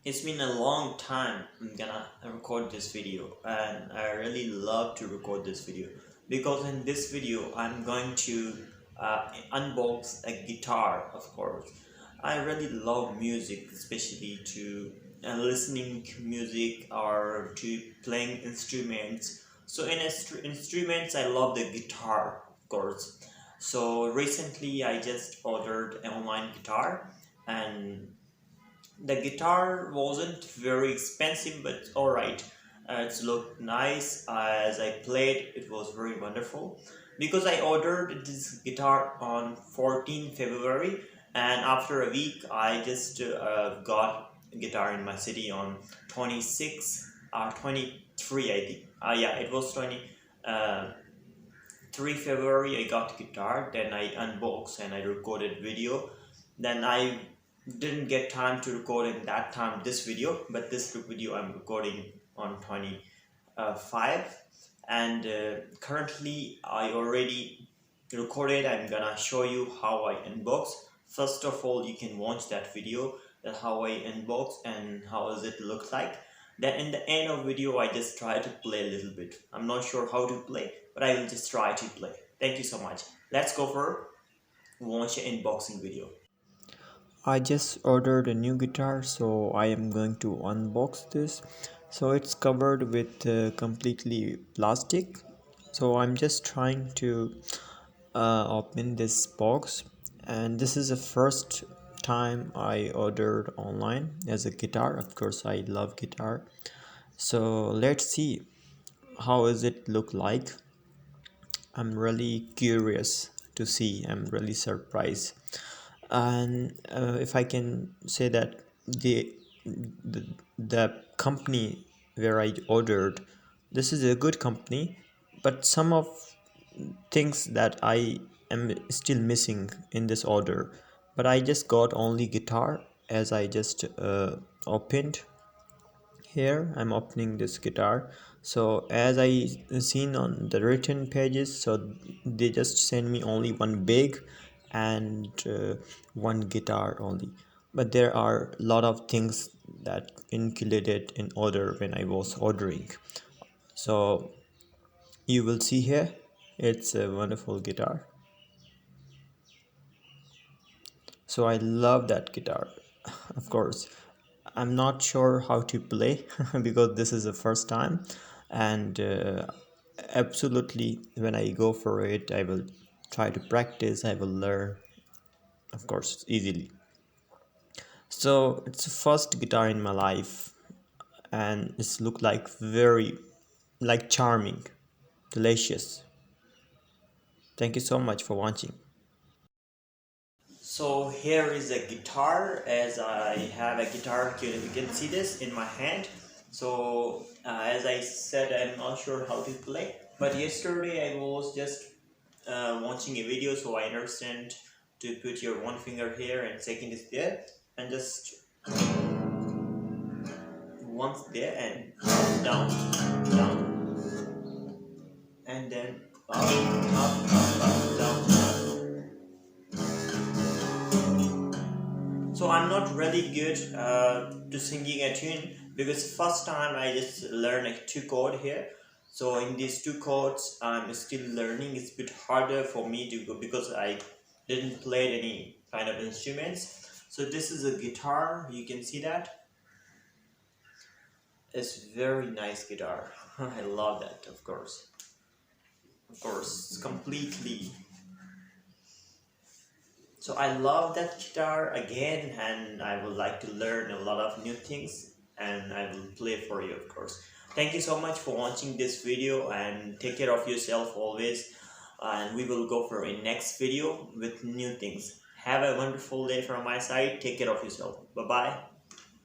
It's been a long time I'm gonna record this video, and I really love to record this video because in this video I'm going to unbox a guitar. Of course, I really love music, especially to listening to music or to playing instruments. So in instruments I love the guitar, of course. So recently I just ordered an online guitar, and the guitar wasn't very expensive, but all right. It's looked nice. As I played, it was very wonderful because I ordered this guitar on 14 February, and after a week I just got a guitar in my city on 26 or 23, I think. Yeah, it was 3 February I got guitar. Then I unboxed and I recorded video. Then I didn't get time to record in that time this video, but this video I'm recording on 25, and currently I already recorded. I'm gonna show you how I unbox. First of all, you can watch that video, that how I unbox and how does it look like. Then in the end of video I just try to play a little bit. I'm not sure how to play, but I will just try to play. Thank you so much. Let's go for watch an unboxing video. I just ordered a new guitar, so I am going to unbox this. So it's covered with completely plastic. So I'm just trying to open this box, and this is the first time I ordered online as a guitar. Of course, I love guitar. So let's see how is it look like. I'm really curious to see. I'm really surprised. And if I can say that the company where I ordered, this is a good company, but some of things that I am still missing in this order. But I just got only guitar, as I just opened. Here I'm opening this guitar. So as I seen on the written pages, so they just send me only one bag and one guitar only, but there are a lot of things that included in order when I was ordering. So you will see here, it's a wonderful guitar. So I love that guitar. Of course, I'm not sure how to play because this is the first time, and absolutely when I go for it I will try to practice. I will learn, of course, easily. So it's the first guitar in my life, and it's look like very like charming, delicious. Thank you so much for watching. So here is a guitar. As I have a guitar, you can see this in my hand. So as I said, I'm not sure how to play, but yesterday I was just watching a video, so I understand to put your one finger here and second is there, and just once there and down, down, and then up, down. So I'm not really good to singing a tune because first time I just learned a two chord here. So in these two chords I'm still learning. It's a bit harder for me to go because I didn't play any kind of instruments. So this is a guitar, you can see that. It's very nice guitar. I love that, of course. Of course, completely. So I love that guitar again, and I would like to learn a lot of new things, and I will play for you, of course. Thank you so much for watching this video, and take care of yourself always, and we will go for a next video with new things. Have a wonderful day from my side. Take care of yourself. Bye bye.